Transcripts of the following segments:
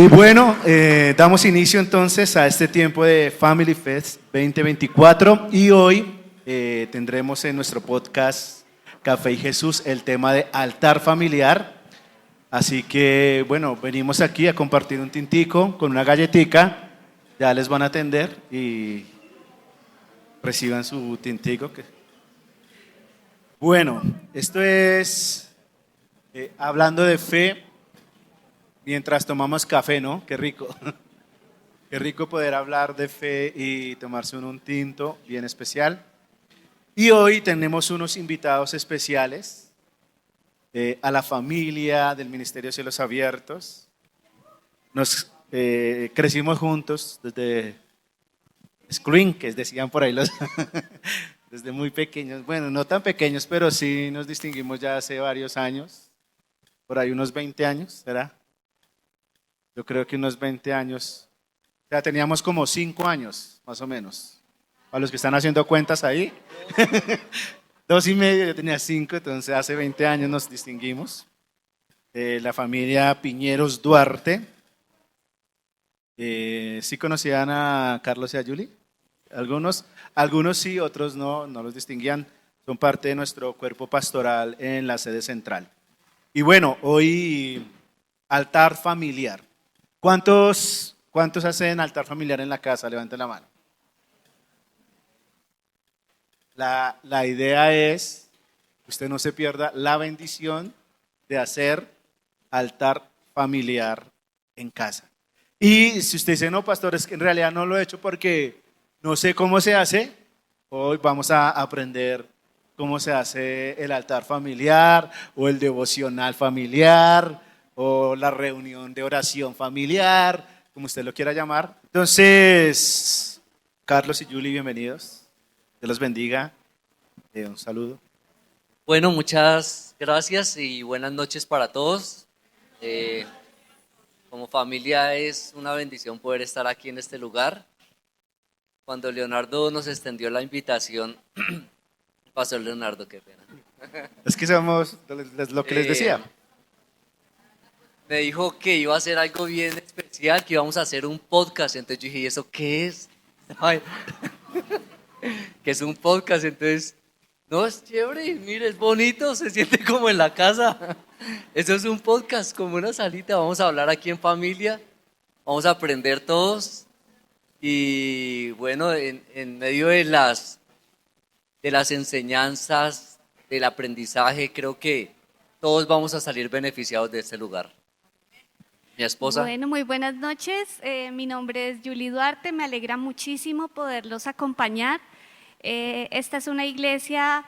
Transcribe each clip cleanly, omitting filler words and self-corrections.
Y bueno, damos inicio entonces a este tiempo de Family Fest 2024 y hoy tendremos en nuestro podcast Café y Jesús el tema de altar familiar. Así que bueno, venimos aquí a compartir un tintico con una galletica, ya les van a atender y reciban su tintico. Bueno, esto es hablando de fe. Mientras tomamos café, ¿no? Qué rico. Qué rico poder hablar de fe y tomarse un tinto bien especial. Y hoy tenemos unos invitados especiales a la familia del Ministerio Cielos Abiertos. Nos crecimos juntos desde Screen, que decían por ahí los desde muy pequeños. Bueno, no tan pequeños, pero sí nos distinguimos ya hace varios años. Por ahí unos 20 años, ¿será? Yo creo que unos 20 años, ya teníamos como 5 años, más o menos. Para los que están haciendo cuentas ahí, 2 y medio, yo tenía 5, entonces hace 20 años nos distinguimos. La familia Piñeros Duarte. ¿Sí conocían a Carlos y a Yuli? Algunos sí, otros no los distinguían. Son parte de nuestro cuerpo pastoral en la sede central. Y bueno, hoy altar familiar. ¿Cuántos hacen altar familiar en la casa? Levanten la mano. La idea es que usted no se pierda la bendición de hacer altar familiar en casa. Y si usted dice, no, pastor, es que en realidad no lo he hecho porque no sé cómo se hace, hoy vamos a aprender cómo se hace el altar familiar o el devocional familiar o la reunión de oración familiar, como usted lo quiera llamar. Entonces, Carlos y Julie, bienvenidos. Dios los bendiga. Un saludo. Bueno, muchas gracias y buenas noches para todos. Como familia es una bendición poder estar aquí en este lugar. Cuando Leonardo nos extendió la invitación, Pastor Leonardo, qué pena. Es que somos lo que les decía. Me dijo que iba a hacer algo bien especial, que íbamos a hacer un podcast. Entonces yo dije, ¿y eso qué es? Ay, que es un podcast. Entonces, no, es chévere, mire, es bonito, se siente como en la casa. Eso es un podcast, como una salita. Vamos a hablar aquí en familia, vamos a aprender todos. Y bueno, en medio de las enseñanzas, del aprendizaje, creo que todos vamos a salir beneficiados de este lugar. Mi esposa. Bueno, muy buenas noches. Mi nombre es Julie Duarte. Me alegra muchísimo poderlos acompañar. Esta es una iglesia,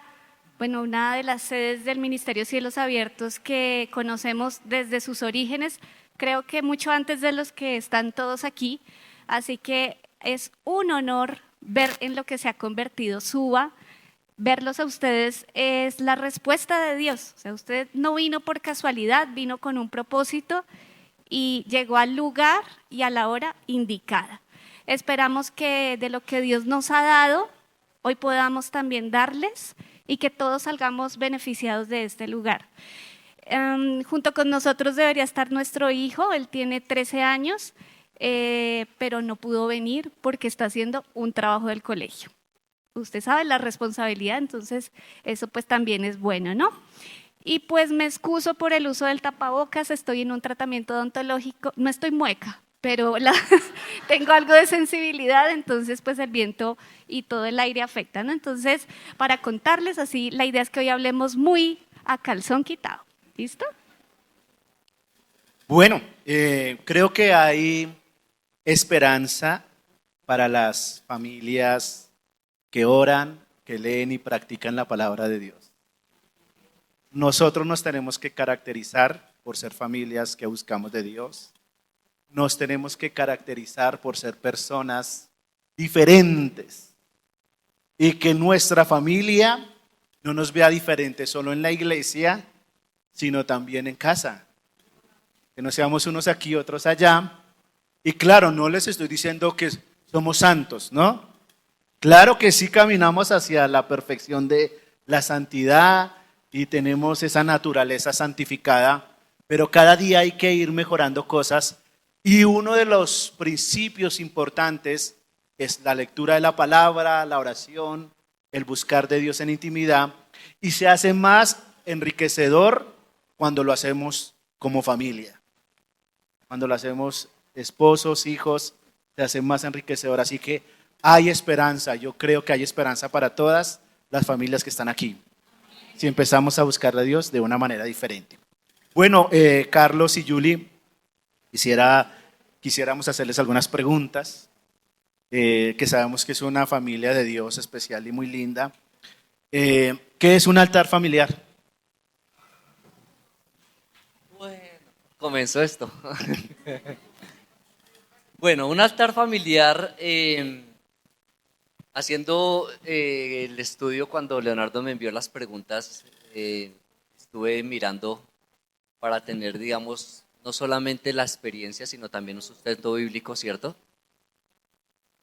bueno, una de las sedes del Ministerio Cielos Abiertos que conocemos desde sus orígenes, creo que mucho antes de los que están todos aquí. Así que es un honor ver en lo que se ha convertido Suba. Verlos a ustedes es la respuesta de Dios. O sea, usted no vino por casualidad, vino con un propósito y llegó al lugar y a la hora indicada. Esperamos que de lo que Dios nos ha dado, hoy podamos también darles y que todos salgamos beneficiados de este lugar. Junto con nosotros debería estar nuestro hijo, él tiene 13 años, pero no pudo venir porque está haciendo un trabajo del colegio. Usted sabe la responsabilidad, entonces eso pues también es bueno, ¿no? Y pues me excuso por el uso del tapabocas, estoy en un tratamiento odontológico, no estoy mueca, pero tengo algo de sensibilidad, entonces pues el viento y todo el aire afecta, ¿no? Entonces, para contarles así, la idea es que hoy hablemos muy a calzón quitado, ¿listo? Bueno, creo que hay esperanza para las familias que oran, que leen y practican la palabra de Dios. Nosotros nos tenemos que caracterizar por ser familias que buscamos de Dios. Nos tenemos que caracterizar por ser personas diferentes y que nuestra familia no nos vea diferentes solo en la iglesia, sino también en casa. Que no seamos unos aquí, otros allá. Y claro, no les estoy diciendo que somos santos, ¿no? Claro que sí caminamos hacia la perfección de la santidad y tenemos esa naturaleza santificada, pero cada día hay que ir mejorando cosas Y uno de los principios importantes es la lectura de la palabra, la oración, el buscar de Dios en intimidad, y se hace más enriquecedor cuando lo hacemos como familia. Cuando lo hacemos esposos, hijos, se hace más enriquecedor. Así que hay esperanza, yo creo que hay esperanza para todas las familias que están aquí, si empezamos a buscar a Dios de una manera diferente. Bueno, Carlos y Julie, quisiéramos hacerles algunas preguntas, que sabemos que es una familia de Dios especial y muy linda. ¿Qué es un altar familiar? Bueno, comenzó esto. Bueno, un altar familiar, haciendo el estudio cuando Leonardo me envió las preguntas, estuve mirando para tener, digamos, no solamente la experiencia, sino también un sustento bíblico, ¿cierto?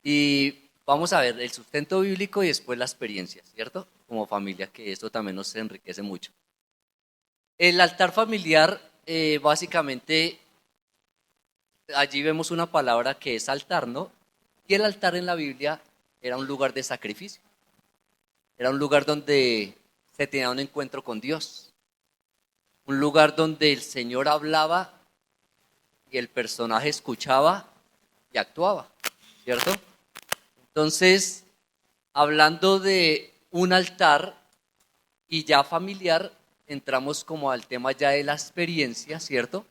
Y vamos a ver el sustento bíblico y después la experiencia, ¿cierto? Como familia, que esto también nos enriquece mucho. El altar familiar, básicamente, allí vemos una palabra que es altar, ¿no? Y el altar en la Biblia era un lugar de sacrificio. Era un lugar donde se tenía un encuentro con Dios. Un lugar donde el Señor hablaba y el personaje escuchaba y actuaba, ¿cierto? Entonces, hablando de un altar y ya familiar, entramos como al tema ya de la experiencia, ¿cierto?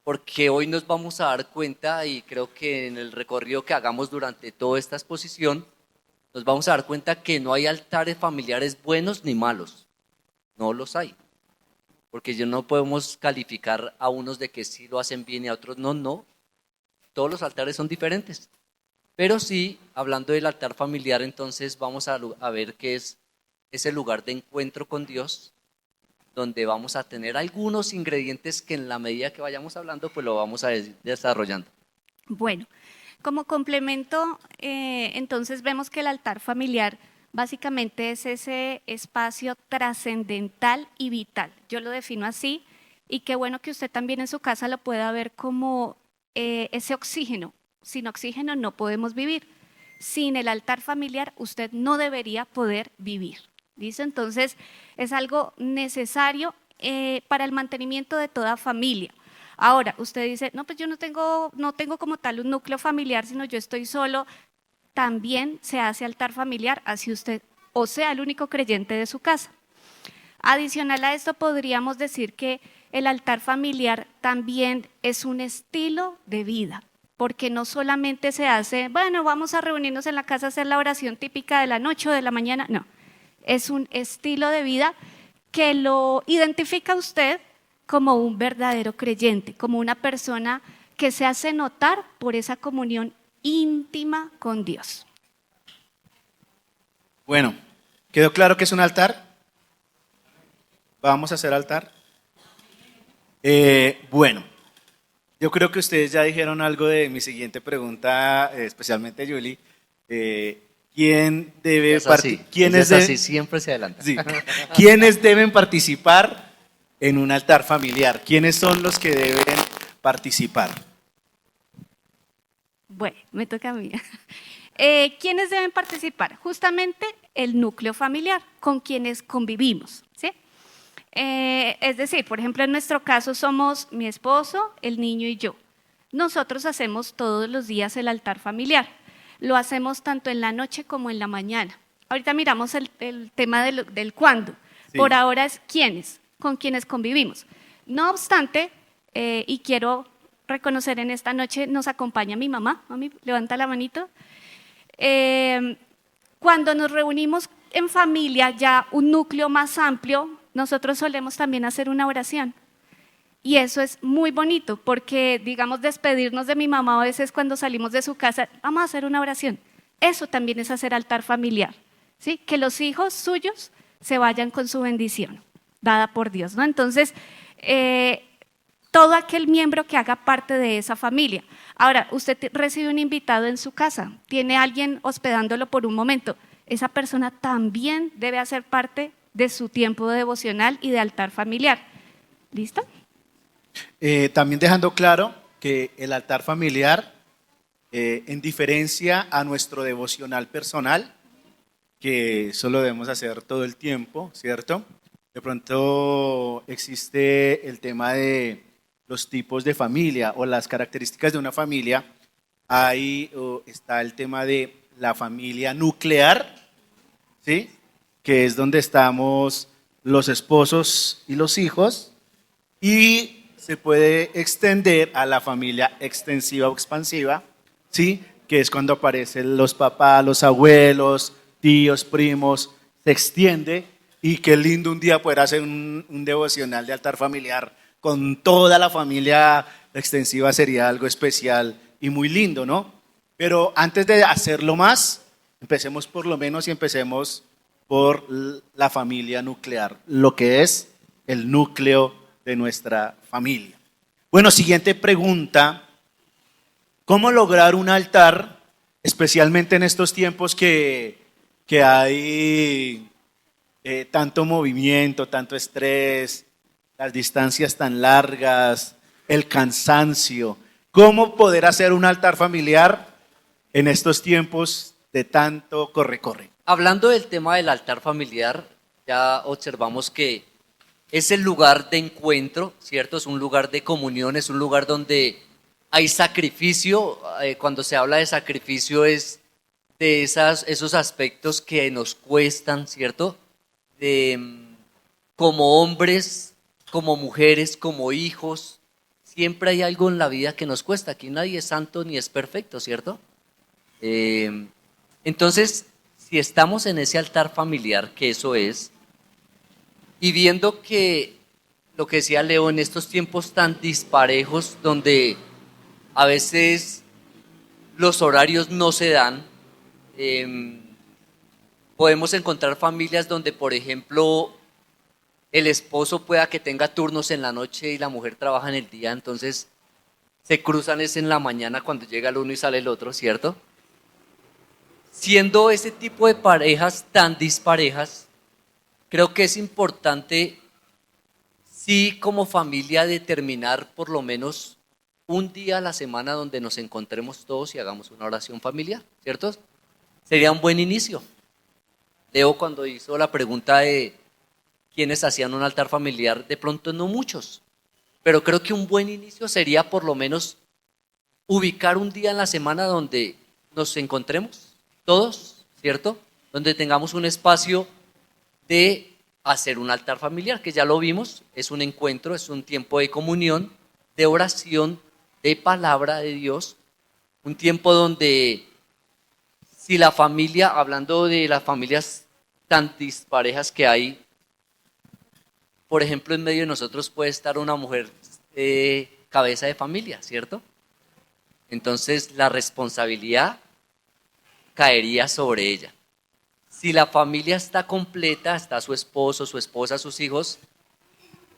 Porque hoy nos vamos a dar cuenta, y creo que en el recorrido que hagamos durante toda esta exposición, nos vamos a dar cuenta que no hay altares familiares buenos ni malos, no los hay. Porque ya no podemos calificar a unos de que sí lo hacen bien y a otros no. Todos los altares son diferentes. Pero sí, hablando del altar familiar, entonces vamos a ver qué es ese lugar de encuentro con Dios, donde vamos a tener algunos ingredientes que en la medida que vayamos hablando, pues lo vamos a ir desarrollando. Bueno, como complemento, entonces vemos que el altar familiar básicamente es ese espacio trascendental y vital. Yo lo defino así, y qué bueno que usted también en su casa lo pueda ver como ese oxígeno. Sin oxígeno no podemos vivir. Sin el altar familiar usted no debería poder vivir. ¿Listo? Entonces es algo necesario para el mantenimiento de toda familia. Ahora, usted dice, no, pues yo no tengo como tal un núcleo familiar, sino yo estoy solo. También se hace altar familiar, así usted o sea el único creyente de su casa. Adicional a esto, podríamos decir que el altar familiar también es un estilo de vida, porque no solamente se hace, bueno, vamos a reunirnos en la casa a hacer la oración típica de la noche o de la mañana, no. Es un estilo de vida que lo identifica a usted como un verdadero creyente, como una persona que se hace notar por esa comunión íntima con Dios. Bueno, ¿quedó claro que es un altar? ¿Vamos a hacer altar? Bueno, yo creo que ustedes ya dijeron algo de mi siguiente pregunta, especialmente Julie. ¿Quién debe así, siempre se adelanta. Sí. ¿Quiénes deben participar en un altar familiar? ¿Quiénes son los que deben participar? Bueno, me toca a mí. ¿Quiénes deben participar? Justamente el núcleo familiar con quienes convivimos, ¿sí? Es decir, por ejemplo, en nuestro caso somos mi esposo, el niño y yo. Nosotros hacemos todos los días el altar familiar. Lo hacemos tanto en la noche como en la mañana. Ahorita miramos el tema del cuándo. Sí. Por ahora es quiénes, con quienes convivimos. No obstante, y quiero reconocer en esta noche, nos acompaña mi mamá. Mami, levanta la manito. Cuando nos reunimos en familia, ya un núcleo más amplio, nosotros solemos también hacer una oración. Y eso es muy bonito, porque, digamos, despedirnos de mi mamá a veces cuando salimos de su casa, vamos a hacer una oración. Eso también es hacer altar familiar, ¿sí? Que los hijos suyos se vayan con su bendición, dada por Dios, ¿no? Entonces, todo aquel miembro que haga parte de esa familia. Ahora, usted recibe un invitado en su casa, tiene a alguien hospedándolo por un momento, esa persona también debe hacer parte de su tiempo devocional y de altar familiar. ¿Listo? También dejando claro que el altar familiar, en diferencia a nuestro devocional personal, que eso lo debemos hacer todo el tiempo, ¿cierto? De pronto existe el tema de los tipos de familia o las características de una familia. Ahí está el tema de la familia nuclear, ¿sí? Que es donde estamos los esposos y los hijos, y se puede extender a la familia extensiva o expansiva, ¿sí? Que es cuando aparecen los papás, los abuelos, tíos, primos, se extiende, y qué lindo un día poder hacer un devocional de altar familiar con toda la familia extensiva, sería algo especial y muy lindo, ¿no? Pero antes de hacerlo más, empecemos por lo menos y empecemos por la familia nuclear, lo que es el núcleo de nuestra familia. Bueno, siguiente pregunta. ¿Cómo lograr un altar, especialmente en estos tiempos que hay tanto movimiento, tanto estrés, las distancias tan largas, el cansancio? ¿Cómo poder hacer un altar familiar en estos tiempos de tanto corre-corre? Hablando del tema del altar familiar, ya observamos que es el lugar de encuentro, ¿cierto? Es un lugar de comunión, es un lugar donde hay sacrificio. Cuando se habla de sacrificio es de esos aspectos que nos cuestan, ¿cierto? Como hombres, como mujeres, como hijos, siempre hay algo en la vida que nos cuesta. Aquí nadie es santo ni es perfecto, ¿cierto? Entonces, si estamos en ese altar familiar, que eso es, y viendo que lo que decía Leo, en estos tiempos tan disparejos, donde a veces los horarios no se dan, podemos encontrar familias donde, por ejemplo, el esposo pueda que tenga turnos en la noche y la mujer trabaja en el día, entonces se cruzan es en la mañana cuando llega el uno y sale el otro, ¿cierto? Siendo ese tipo de parejas tan disparejas, creo que es importante, sí, como familia, determinar por lo menos un día a la semana donde nos encontremos todos y hagamos una oración familiar, ¿cierto? Sería un buen inicio. Leo, cuando hizo la pregunta de quiénes hacían un altar familiar, de pronto no muchos, pero creo que un buen inicio sería por lo menos ubicar un día en la semana donde nos encontremos todos, ¿cierto? Donde tengamos un espacio de hacer un altar familiar, que ya lo vimos, es un encuentro, es un tiempo de comunión, de oración, de palabra de Dios, un tiempo donde si la familia, hablando de las familias tan disparejas que hay, por ejemplo, en medio de nosotros puede estar una mujer cabeza de familia, ¿cierto? Entonces la responsabilidad caería sobre ella. Si la familia está completa, está su esposo, su esposa, sus hijos,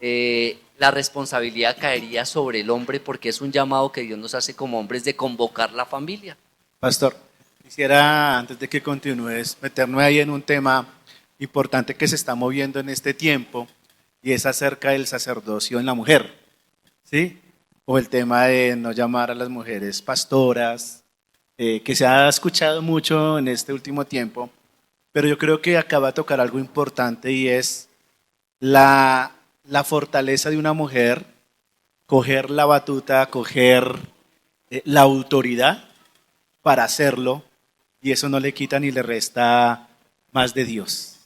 la responsabilidad caería sobre el hombre, porque es un llamado que Dios nos hace como hombres de convocar la familia. Pastor, quisiera, antes de que continúes, meterme ahí en un tema importante que se está moviendo en este tiempo, y es acerca del sacerdocio en la mujer, ¿sí? O el tema de no llamar a las mujeres pastoras, que se ha escuchado mucho en este último tiempo, pero yo creo que acaba de tocar algo importante, y es la fortaleza de una mujer, coger la batuta, coger la autoridad para hacerlo, y eso no le quita ni le resta más de Dios.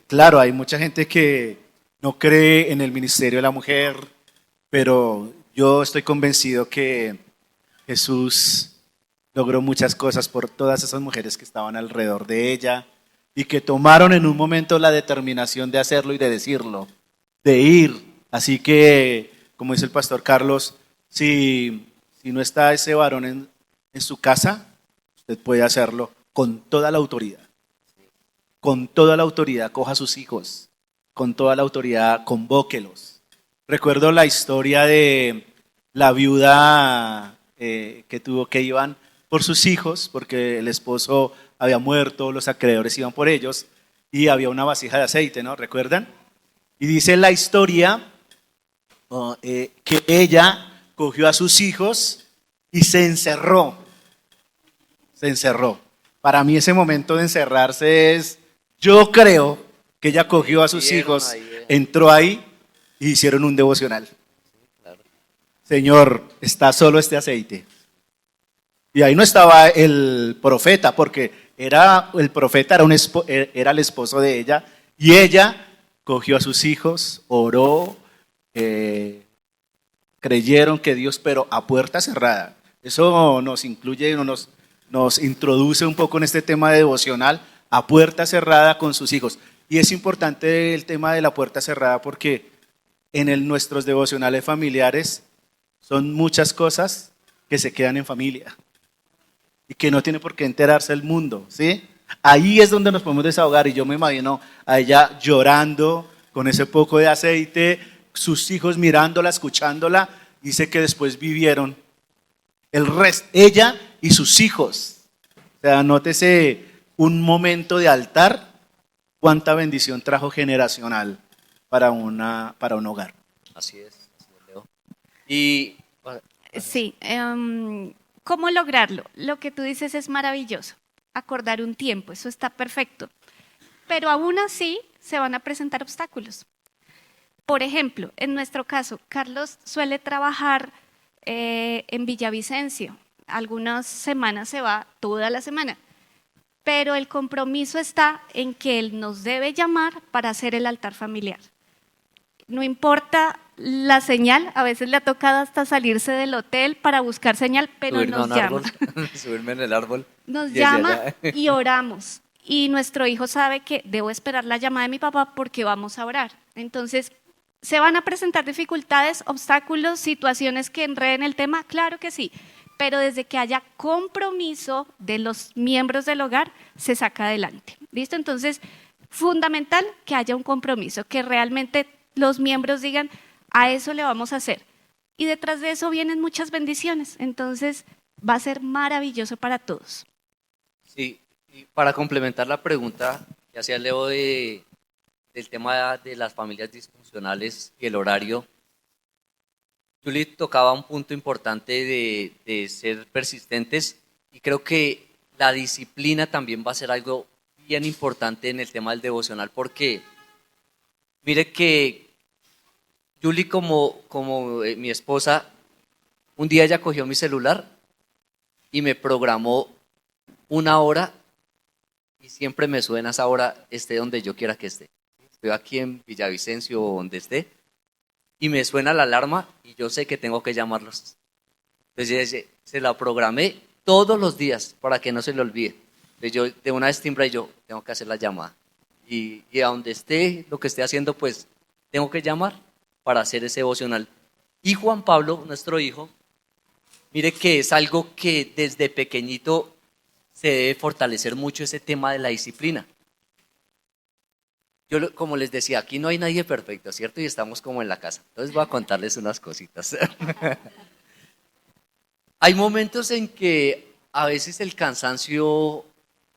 Claro, hay mucha gente que no cree en el ministerio de la mujer, pero yo estoy convencido que Jesús logró muchas cosas por todas esas mujeres que estaban alrededor de ella y que tomaron en un momento la determinación de hacerlo y de decirlo, de ir. Así que, como dice el pastor Carlos, si no está ese varón en su casa, usted puede hacerlo con toda la autoridad. Con toda la autoridad, coja a sus hijos. Con toda la autoridad, convóquelos. Recuerdo la historia de la viuda que tuvo que iban por sus hijos, porque el esposo había muerto, los acreedores iban por ellos, y había una vasija de aceite, ¿no? ¿Recuerdan? Y dice la historia que ella cogió a sus hijos y se encerró. Se encerró. Para mí ese momento de encerrarse es, yo creo que ella cogió a sus hijos, entró ahí y hicieron un devocional. Señor, está solo este aceite. Y ahí no estaba el profeta, porque el profeta era el esposo de ella, y ella cogió a sus hijos, oró, creyeron que Dios, pero a puerta cerrada. Eso nos incluye, nos introduce un poco en este tema de devocional, a puerta cerrada con sus hijos. Y es importante el tema de la puerta cerrada porque en nuestros devocionales familiares son muchas cosas que se quedan en familia y que no tiene por qué enterarse el mundo, ¿sí? Ahí es donde nos podemos desahogar y yo me imagino a ella llorando con ese poco de aceite, sus hijos mirándola, escuchándola, dice que después vivieron el resto, ella y sus hijos. O sea, nótese un momento de altar, cuánta bendición trajo generacional para un hogar. Así es, Leo. Y Sí, ¿cómo lograrlo? Lo que tú dices es maravilloso, acordar un tiempo, eso está perfecto. Pero aún así se van a presentar obstáculos. Por ejemplo, en nuestro caso, Carlos suele trabajar en Villavicencio. Algunas semanas se va toda la semana. Pero el compromiso está en que él nos debe llamar para hacer el altar familiar. No importa la señal, a veces le ha tocado hasta salirse del hotel para buscar señal, pero subirme nos a un llama. árbol, subirme en el árbol. Nos desde llama allá. y oramos. Y nuestro hijo sabe que debo esperar la llamada de mi papá porque vamos a orar. Entonces, ¿se van a presentar dificultades, obstáculos, situaciones que enreden el tema? Claro que sí. Pero desde que haya compromiso de los miembros del hogar, se saca adelante. ¿Listo? Entonces, fundamental que haya un compromiso, que realmente los miembros digan, a eso le vamos a hacer. Y detrás de eso vienen muchas bendiciones. Entonces, va a ser maravilloso para todos. Sí, y para complementar la pregunta que hacía Leo del tema de las familias disfuncionales y el horario, Julie tocaba un punto importante de ser persistentes y creo que la disciplina también va a ser algo bien importante en el tema del devocional porque mire que Julie como mi esposa, un día ella cogió mi celular y me programó 1 hora y siempre me suena a esa hora, esté donde yo quiera que esté. Estoy aquí en Villavicencio o donde esté y me suena la alarma y yo sé que tengo que llamarlos. Entonces se la programé todos los días para que no se le olvide. Entonces yo de una vez timbra y yo tengo que hacer la llamada. Y a donde esté, lo que esté haciendo, pues tengo que llamar para hacer ese devocional. Y Juan Pablo, nuestro hijo, mire que es algo que desde pequeñito se debe fortalecer mucho ese tema de la disciplina. Yo, como les decía, aquí no hay nadie perfecto, ¿cierto? Y estamos como en la casa. Entonces voy a contarles unas cositas. Hay momentos en que a veces el cansancio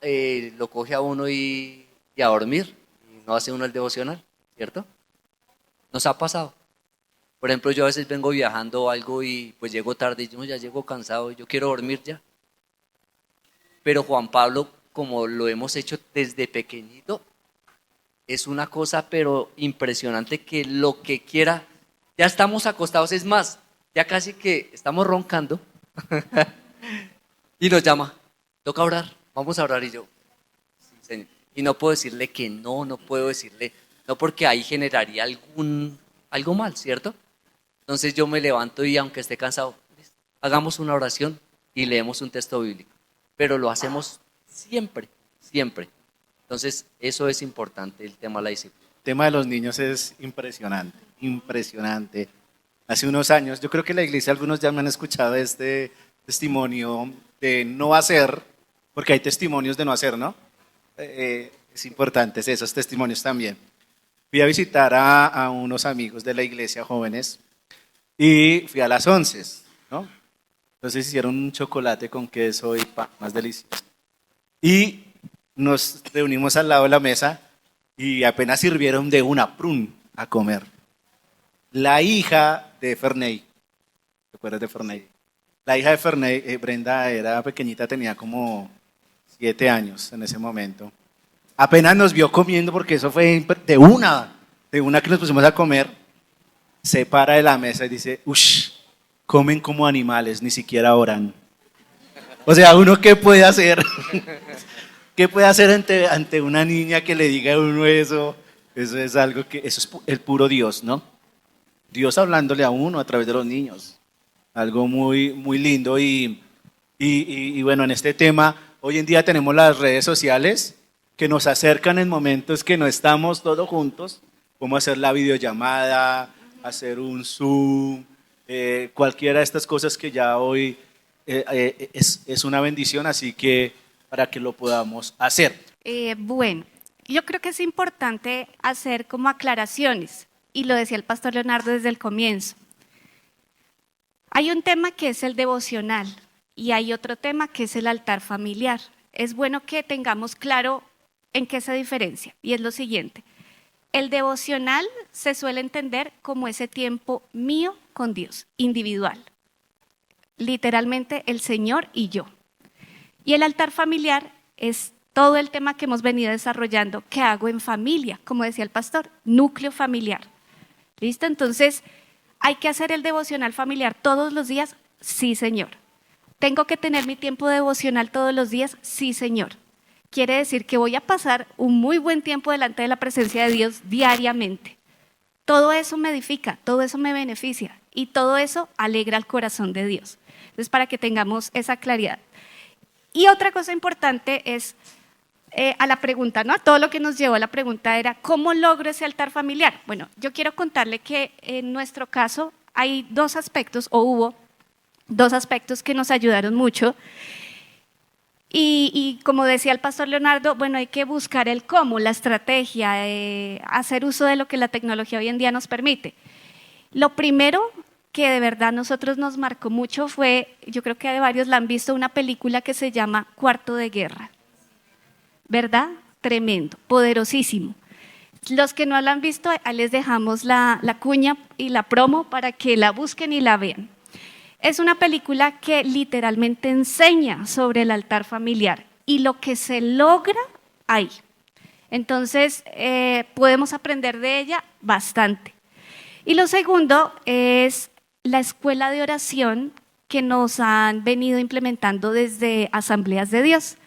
lo coge a uno y a dormir. Y no hace uno el devocional, ¿cierto? Nos ha pasado. Por ejemplo, yo a veces vengo viajando o algo y pues llego tarde y yo ya llego cansado y yo quiero dormir ya. Pero Juan Pablo, como lo hemos hecho desde pequeñito, es una cosa pero impresionante que lo que quiera, ya estamos acostados, es más, ya casi que estamos roncando y nos llama, toca orar, vamos a orar y yo, sí, Señor. Y no puedo decirle que no puedo decirle, no porque ahí generaría algo mal, ¿cierto? Entonces yo me levanto y aunque esté cansado, hagamos una oración y leemos un texto bíblico, pero lo hacemos siempre, siempre. Entonces, eso es importante, el tema de la disciplina. El tema de los niños es impresionante, impresionante. Hace unos años, yo creo que en la iglesia algunos ya me han escuchado este testimonio de no hacer, porque hay testimonios de no hacer, ¿no? Es importante esos testimonios también. Fui a visitar a unos amigos de la iglesia, jóvenes, y fui a las 11, ¿no? Entonces hicieron un chocolate con queso y pan, más delicioso. Y nos reunimos al lado de la mesa y apenas sirvieron de una prun a comer. La hija de Ferney, ¿Te acuerdas de Ferney? La hija de Ferney, Brenda, era pequeñita, tenía como 7 años en ese momento. Apenas nos vio comiendo, porque eso fue de una que nos pusimos a comer, se para de la mesa y dice, uff, comen como animales, ni siquiera oran. O sea, ¿uno qué puede hacer? ¿Qué puede hacer ante una niña que le diga a uno eso? Eso es algo que, eso es el puro Dios, ¿no? Dios hablándole a uno a través de los niños. Algo muy, muy lindo y bueno, en este tema, hoy en día tenemos las redes sociales que nos acercan en momentos que no estamos todos juntos, como hacer la videollamada, hacer un Zoom, cualquiera de estas cosas que ya hoy es una bendición, así que para que lo podamos hacer. Bueno, yo creo que es importante hacer como aclaraciones, y lo decía el pastor Leonardo desde el comienzo. Hay un tema que es el devocional y hay otro tema que es el altar familiar. Es bueno que tengamos claro en qué se diferencia, y es lo siguiente. El devocional se suele entender como ese tiempo mío con Dios, individual. Literalmente el Señor y yo. Y el altar familiar es todo el tema que hemos venido desarrollando, que hago en familia, como decía el pastor, núcleo familiar. ¿Listo? Entonces, ¿hay que hacer el devocional familiar todos los días? Sí, Señor. ¿Tengo que tener mi tiempo devocional todos los días? Sí, Señor. Quiere decir que voy a pasar un muy buen tiempo delante de la presencia de Dios diariamente. Todo eso me edifica, todo eso me beneficia y todo eso alegra el corazón de Dios. Entonces, para que tengamos esa claridad. Y otra cosa importante es a la pregunta, ¿no? Todo lo que nos llevó a la pregunta era, ¿cómo logro ese altar familiar? Bueno, yo quiero contarle que en nuestro caso hay dos aspectos, o hubo dos aspectos que nos ayudaron mucho. Y como decía el pastor Leonardo, bueno, hay que buscar el cómo, la estrategia, hacer uso de lo que la tecnología hoy en día nos permite. Lo primero que de verdad nosotros nos marcó mucho fue, yo creo que varios la han visto, una película que se llama Cuarto de Guerra. ¿Verdad? Tremendo, poderosísimo. Los que no la han visto, ahí les dejamos la cuña y la promo para que la busquen y la vean. Es una película que literalmente enseña sobre el altar familiar y lo que se logra ahí. Entonces, podemos aprender de ella bastante. Y lo segundo es la escuela de oración que nos han venido implementando desde Asambleas de Dios.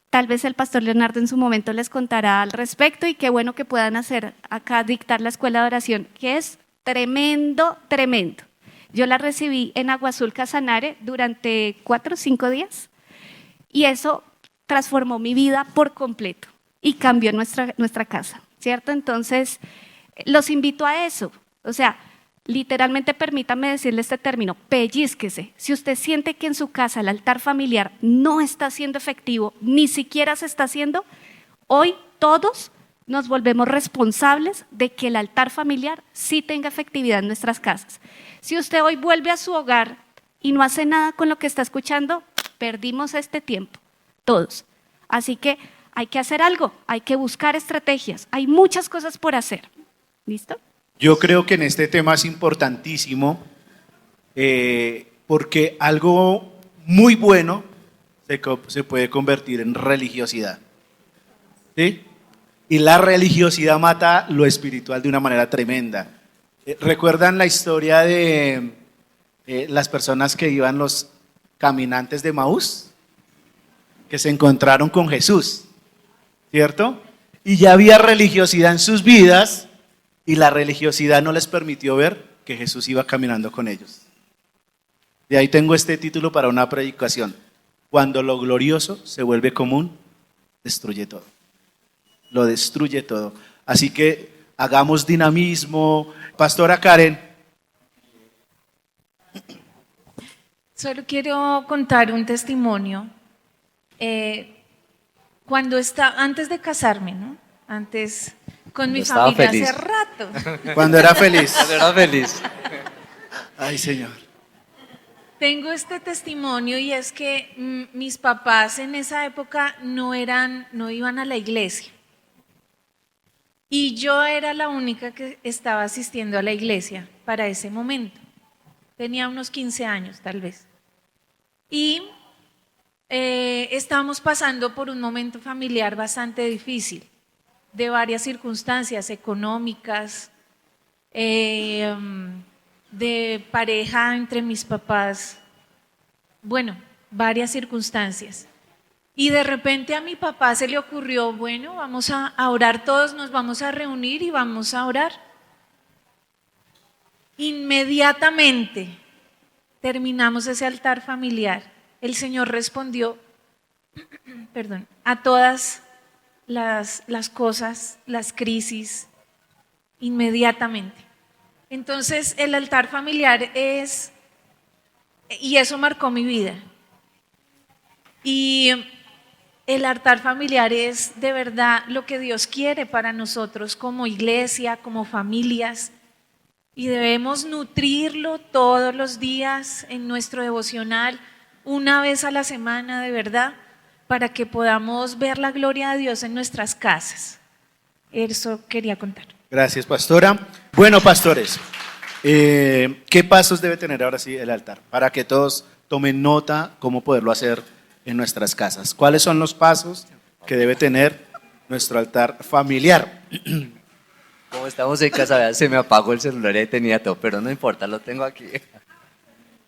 Tal vez el pastor Leonardo en su momento les contará al respecto y qué bueno que puedan hacer acá, dictar la escuela de oración, que es tremendo, tremendo. Yo la recibí en Agua Azul Casanare durante 4 o 5 días y eso transformó mi vida por completo y cambió nuestra casa, ¿cierto? Entonces, los invito a eso, o sea, literalmente permítame decirle este término, pellízquese. Si usted siente que en su casa el altar familiar no está siendo efectivo, ni siquiera se está haciendo, hoy todos nos volvemos responsables de que el altar familiar sí tenga efectividad en nuestras casas. Si usted hoy vuelve a su hogar y no hace nada con lo que está escuchando, perdimos este tiempo, todos. Así que hay que hacer algo, hay que buscar estrategias, hay muchas cosas por hacer. ¿Listo? Yo creo que en este tema es importantísimo porque algo muy bueno se puede convertir en religiosidad. ¿Sí? Y la religiosidad mata lo espiritual de una manera tremenda. ¿Recuerdan la historia de las personas que iban, los caminantes de Maús? Que se encontraron con Jesús, ¿cierto? Y ya había religiosidad en sus vidas y la religiosidad no les permitió ver que Jesús iba caminando con ellos. De ahí tengo este título para una predicación. Cuando lo glorioso se vuelve común, destruye todo. Lo destruye todo. Así que hagamos dinamismo. Pastora Karen. Solo quiero contar un testimonio. Antes de casarme, ¿no? Antes con mi familia feliz. hace rato. Cuando era feliz. Cuando era feliz. Ay, Señor. Tengo este testimonio y es que mis papás en esa época no iban a la iglesia. Y yo era la única que estaba asistiendo a la iglesia para ese momento. tenía unos 15 años tal vez. Y estábamos pasando por un momento familiar bastante difícil, de varias circunstancias económicas, de pareja entre mis papás, bueno, varias circunstancias. Y de repente a mi papá se le ocurrió, bueno, vamos a orar todos, nos vamos a reunir y vamos a orar. Inmediatamente terminamos ese altar familiar. El Señor respondió, perdón, a todas las cosas, las crisis, inmediatamente. Entonces el altar familiar y eso marcó mi vida. Y el altar familiar es de verdad lo que Dios quiere para nosotros como iglesia, como familias, y debemos nutrirlo todos los días en nuestro devocional, una vez a la semana de verdad, para que podamos ver la gloria de Dios en nuestras casas. Eso quería contar. Gracias, pastora. Bueno, pastores, ¿qué pasos debe tener ahora sí el altar? Para que todos tomen nota cómo poderlo hacer en nuestras casas. ¿Cuáles son los pasos que debe tener nuestro altar familiar? Como estamos en casa, vean, se me apagó el celular y tenía todo, pero no importa, lo tengo aquí.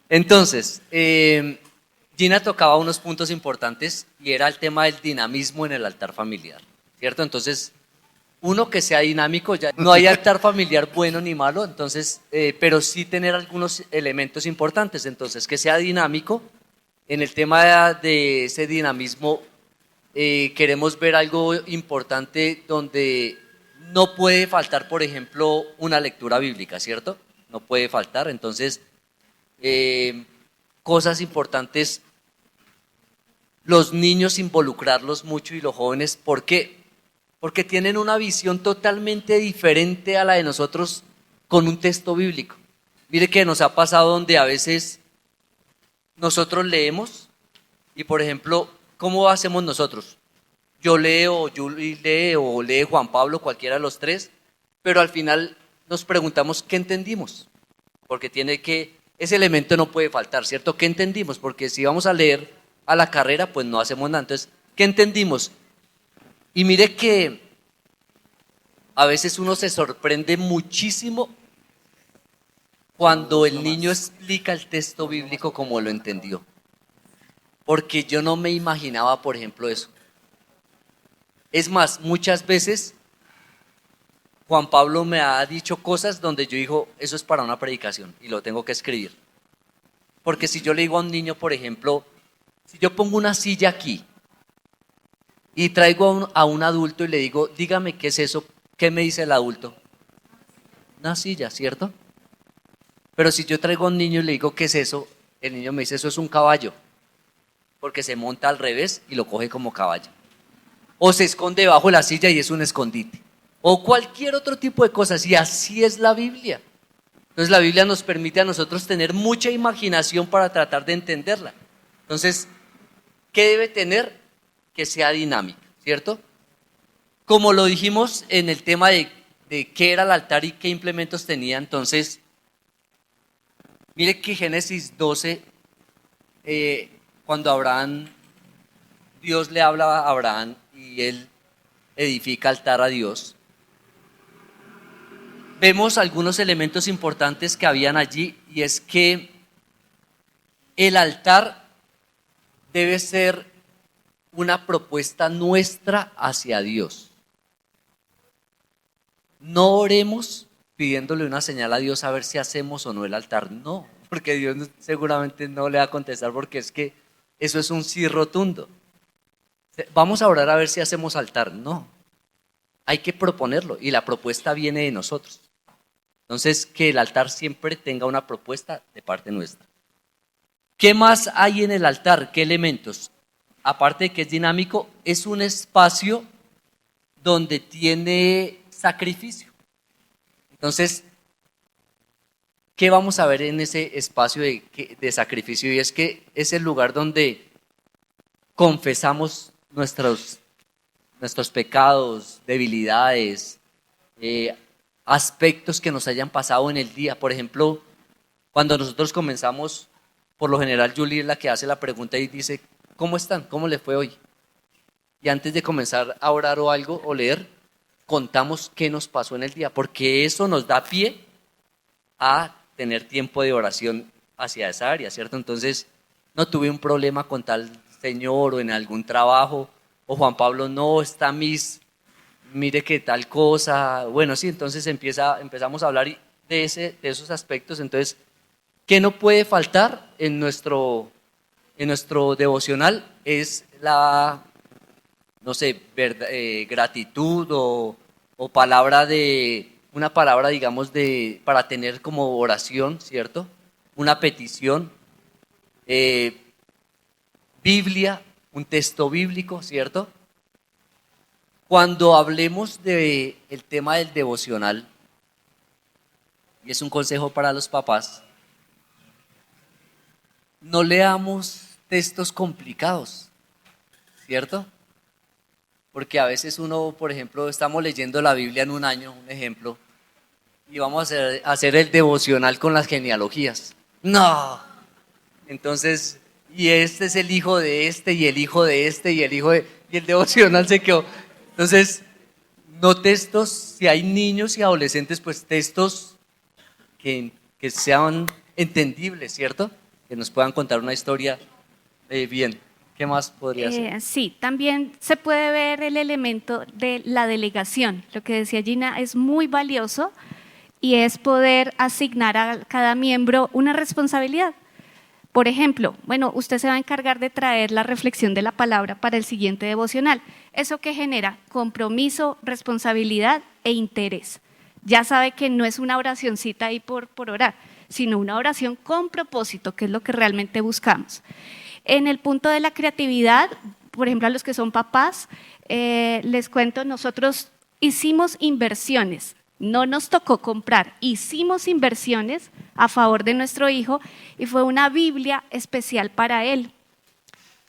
Entonces, Gina tocaba unos puntos importantes y era el tema del dinamismo en el altar familiar, ¿cierto? Entonces, uno que sea dinámico, ya no hay altar familiar bueno ni malo, entonces, pero sí tener algunos elementos importantes, entonces, que sea dinámico. En el tema de ese dinamismo, queremos ver algo importante donde no puede faltar, por ejemplo, una lectura bíblica, ¿cierto? No puede faltar, entonces, cosas importantes, los niños involucrarlos mucho y los jóvenes, ¿por qué? Porque tienen una visión totalmente diferente a la de nosotros con un texto bíblico. Mire que nos ha pasado donde a veces nosotros leemos y, por ejemplo, ¿cómo hacemos nosotros? Yo leo, Juli lee o lee Juan Pablo, cualquiera de los tres, pero al final nos preguntamos ¿qué entendimos? Porque ese elemento no puede faltar, ¿cierto? ¿Qué entendimos? Porque si vamos a leer a la carrera, pues no hacemos nada. Entonces, ¿qué entendimos? Y mire que a veces uno se sorprende muchísimo cuando el niño explica el texto bíblico como lo entendió. Porque yo no me imaginaba, por ejemplo, eso. Es más, muchas veces Juan Pablo me ha dicho cosas donde yo digo, eso es para una predicación y lo tengo que escribir. Porque si yo le digo a un niño, por ejemplo, si yo pongo una silla aquí y traigo a un adulto y le digo, dígame qué es eso, ¿qué me dice el adulto? Una silla, ¿cierto? Pero si yo traigo a un niño y le digo, ¿qué es eso? El niño me dice, eso es un caballo, porque se monta al revés y lo coge como caballo. O se esconde debajo de la silla y es un escondite. O cualquier otro tipo de cosas, y así es la Biblia. Entonces la Biblia nos permite a nosotros tener mucha imaginación para tratar de entenderla. Entonces, ¿qué debe tener? Que sea dinámica, ¿cierto? Como lo dijimos en el tema de qué era el altar y qué implementos tenía, entonces, mire que Génesis 12, cuando Dios le habla a Abraham y él edifica altar a Dios, vemos algunos elementos importantes que habían allí, y es que el altar debe ser una propuesta nuestra hacia Dios. No oremos pidiéndole una señal a Dios a ver si hacemos o no el altar, no, porque Dios seguramente no le va a contestar, porque es que eso es un sí rotundo. Vamos a orar a ver si hacemos altar, no. Hay que proponerlo y la propuesta viene de nosotros. Entonces, que el altar siempre tenga una propuesta de parte nuestra. ¿Qué más hay en el altar? ¿Qué elementos? Aparte de que es dinámico, es un espacio donde tiene sacrificio. Entonces, ¿qué vamos a ver en ese espacio de sacrificio? Y es que es el lugar donde confesamos nuestros pecados, debilidades, aspectos que nos hayan pasado en el día. Por ejemplo, Cuando nosotros comenzamos, por lo general Julie es la que hace la pregunta y dice, ¿cómo están? ¿Cómo les fue hoy? Y antes de comenzar a orar o algo o leer, contamos qué nos pasó en el día, porque eso nos da pie a tener tiempo de oración hacia esa área, ¿cierto? Entonces, no tuve un problema con tal señor o en algún trabajo, o Juan Pablo, no, está mire qué tal cosa. Bueno, sí, entonces empezamos a hablar de esos aspectos. Entonces, ¿qué no puede faltar en nuestro devocional? Es la, no sé, gratitud o palabra una palabra, digamos, para tener como oración, ¿cierto? Una petición, Biblia, un texto bíblico, ¿cierto? Cuando hablemos del tema del devocional, y es un consejo para los papás, no leamos textos complicados, ¿cierto? Porque a veces uno, por ejemplo, estamos leyendo la Biblia en un año, un ejemplo, y vamos a hacer el devocional con las genealogías. ¡No! Entonces, y este es el hijo de este, y el hijo de este, y el devocional se quedó. Entonces, no textos, si hay niños y adolescentes, pues textos que sean entendibles, ¿cierto? Que nos puedan contar una historia bien. ¿Qué más podría ser? Sí, también se puede ver el elemento de la delegación. Lo que decía Gina es muy valioso y es poder asignar a cada miembro una responsabilidad. Por ejemplo, bueno, usted se va a encargar de traer la reflexión de la palabra para el siguiente devocional. ¿Eso qué genera? Compromiso, responsabilidad e interés. Ya sabe que no es una oracioncita ahí por orar, sino una oración con propósito, que es lo que realmente buscamos. En el punto de la creatividad, por ejemplo, a los que son papás, les cuento, nosotros hicimos inversiones. No nos tocó comprar, hicimos inversiones a favor de nuestro hijo y fue una Biblia especial para él.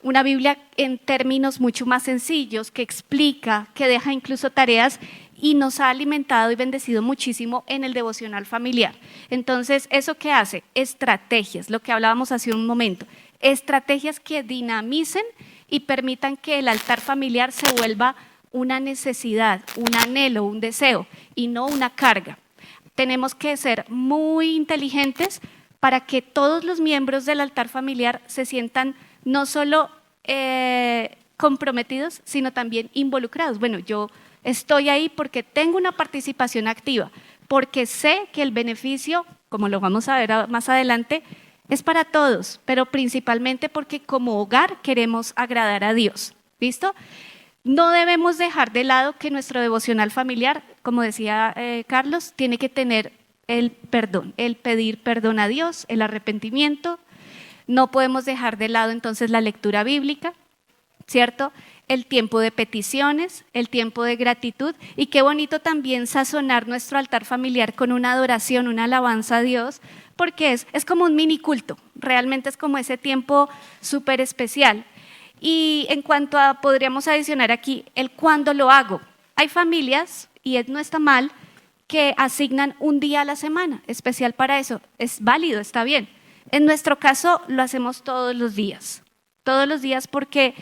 Una Biblia en términos mucho más sencillos, que explica, que deja incluso tareas y nos ha alimentado y bendecido muchísimo en el devocional familiar. Entonces, ¿eso qué hace? Estrategias, lo que hablábamos hace un momento, estrategias que dinamicen y permitan que el altar familiar se vuelva una necesidad, un anhelo, un deseo y no una carga. Tenemos que ser muy inteligentes para que todos los miembros del altar familiar se sientan no solo comprometidos, sino también involucrados. Bueno, yo estoy ahí porque tengo una participación activa, porque sé que el beneficio, como lo vamos a ver más adelante, es para todos, pero principalmente porque como hogar queremos agradar a Dios. ¿Listo? No debemos dejar de lado que nuestro devocional familiar, como decía Carlos, tiene que tener el perdón, el pedir perdón a Dios, el arrepentimiento. No podemos dejar de lado entonces la lectura bíblica, ¿cierto? El tiempo de peticiones, el tiempo de gratitud y qué bonito también sazonar nuestro altar familiar con una adoración, una alabanza a Dios, porque es como un mini culto, realmente es como ese tiempo súper especial. Y en cuanto a, podríamos adicionar aquí, el cuándo lo hago. Hay familias, y no está mal, que asignan un día a la semana especial para eso. Es válido, está bien. En nuestro caso lo hacemos todos los días porque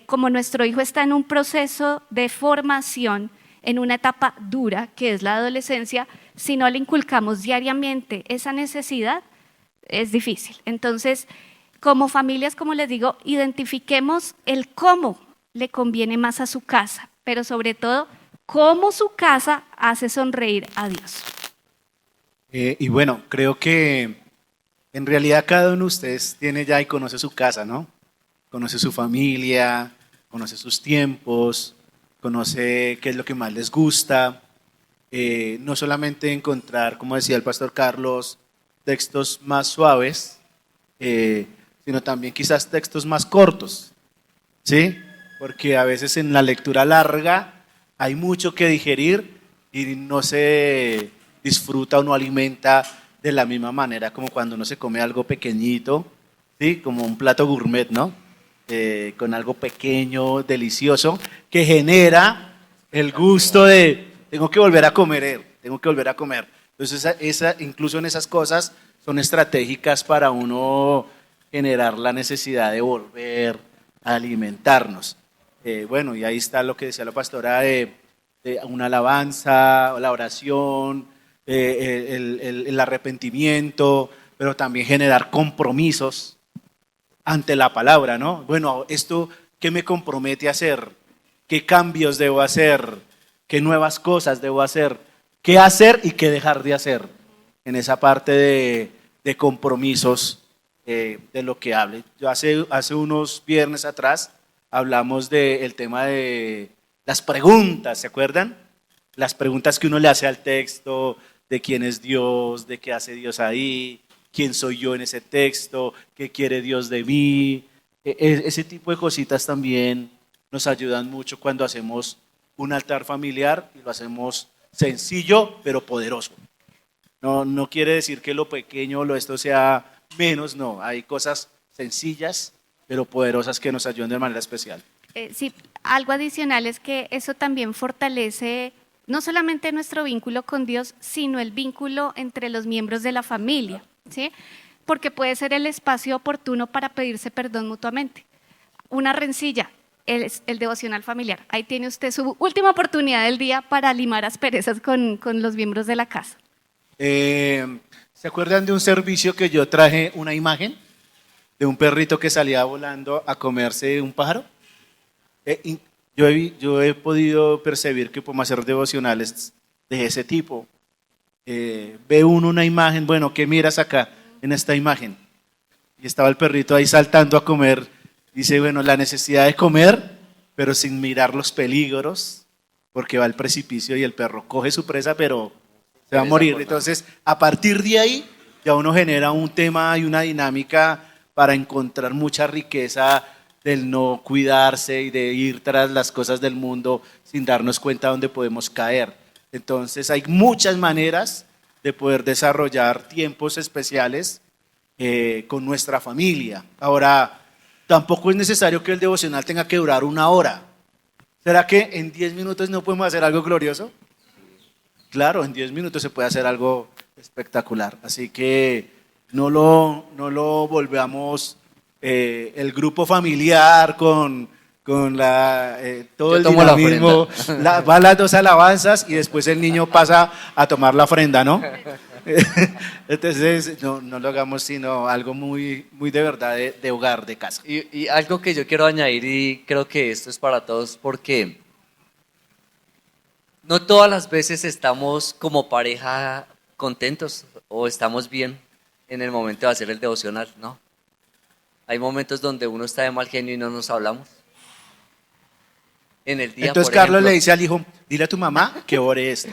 como nuestro hijo está en un proceso de formación, en una etapa dura que es la adolescencia, si no le inculcamos diariamente esa necesidad, es difícil. Entonces, como familias, como les digo, identifiquemos el cómo le conviene más a su casa, pero sobre todo, cómo su casa hace sonreír a Dios. Y bueno, creo que en realidad cada uno de ustedes tiene ya y conoce su casa, ¿no? Conoce su familia, conoce sus tiempos, conoce qué es lo que más les gusta. No solamente encontrar, como decía el pastor Carlos, textos más suaves, sino también quizás textos más cortos, ¿sí? Porque a veces en la lectura larga hay mucho que digerir y no se disfruta o no alimenta de la misma manera como cuando uno se come algo pequeñito, ¿sí? Como un plato gourmet, ¿no? Con algo pequeño, delicioso, que genera el gusto de tengo que volver a comer. Entonces incluso en esas cosas son estratégicas para uno generar la necesidad de volver a alimentarnos. Bueno, y ahí está lo que decía la pastora de una alabanza, la oración, el arrepentimiento, pero también generar compromisos ante la palabra, ¿no? Bueno, esto, ¿qué me compromete a hacer? ¿Qué cambios debo hacer? ¿Qué nuevas cosas debo hacer? ¿Qué hacer y qué dejar de hacer? En esa parte de compromisos de lo que hable. Yo hace unos viernes atrás hablamos del tema de las preguntas, ¿se acuerdan? Las preguntas que uno le hace al texto, de quién es Dios, de qué hace Dios ahí, quién soy yo en ese texto, qué quiere Dios de mí. Ese tipo de cositas también nos ayudan mucho cuando hacemos un altar familiar y lo hacemos sencillo pero poderoso. No quiere decir que lo pequeño o lo esto sea menos, no. Hay cosas sencillas pero poderosas que nos ayudan de manera especial. Sí, algo adicional es que eso también fortalece no solamente nuestro vínculo con Dios, sino el vínculo entre los miembros de la familia, ¿sí? Porque puede ser el espacio oportuno para pedirse perdón mutuamente. Una rencilla, el devocional familiar. Ahí tiene usted su última oportunidad del día para limar asperezas con los miembros de la casa. ¿Se acuerdan de un servicio que yo traje una imagen de un perrito que salía volando a comerse un pájaro? Yo he podido percibir que podemos hacer devocionales de ese tipo. Ve uno una imagen, bueno, ¿qué miras acá en esta imagen? Y estaba el perrito ahí saltando a comer. Dice, bueno, la necesidad de comer, pero sin mirar los peligros, porque va al precipicio y el perro coge su presa, pero se va a morir. Entonces, a partir de ahí, ya uno genera un tema y una dinámica para encontrar mucha riqueza del no cuidarse y de ir tras las cosas del mundo sin darnos cuenta dónde podemos caer. Entonces, hay muchas maneras de poder desarrollar tiempos especiales con nuestra familia. Ahora, tampoco es necesario que el devocional tenga que durar 1 hora. ¿Será que en 10 minutos no podemos hacer algo glorioso? Claro, en 10 minutos se puede hacer algo espectacular. Así que no lo volvamos el grupo familiar con todo el dinamismo. Van las 2 alabanzas y después el niño pasa a tomar la ofrenda, ¿no? Entonces, no lo hagamos sino algo muy, muy de verdad de hogar, de casa. Y algo que yo quiero añadir, y creo que esto es para todos, porque no todas las veces estamos como pareja contentos o estamos bien en el momento de hacer el devocional, ¿no? Hay momentos donde uno está de mal genio y no nos hablamos. En el día, entonces por Carlos ejemplo, le dice al hijo, dile a tu mamá que ore esto.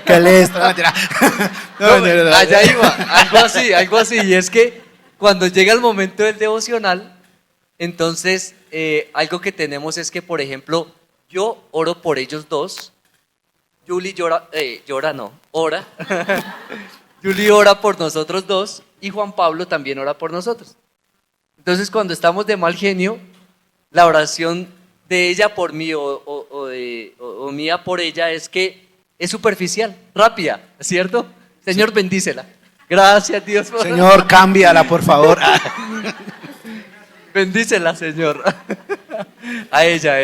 Que lee esto. Allá iba, algo así. Y es que cuando llega el momento del devocional, entonces algo que tenemos es que, por ejemplo, yo oro por ellos dos, Julie ora. Julie ora por nosotros dos y Juan Pablo también ora por nosotros. Entonces, cuando estamos de mal genio, la oración de ella por mí o mía por ella es que es superficial, rápida, ¿cierto? Señor, bendícela. Gracias, Dios. Señor, cámbiala, por favor. Bendícela, Señor. A ella.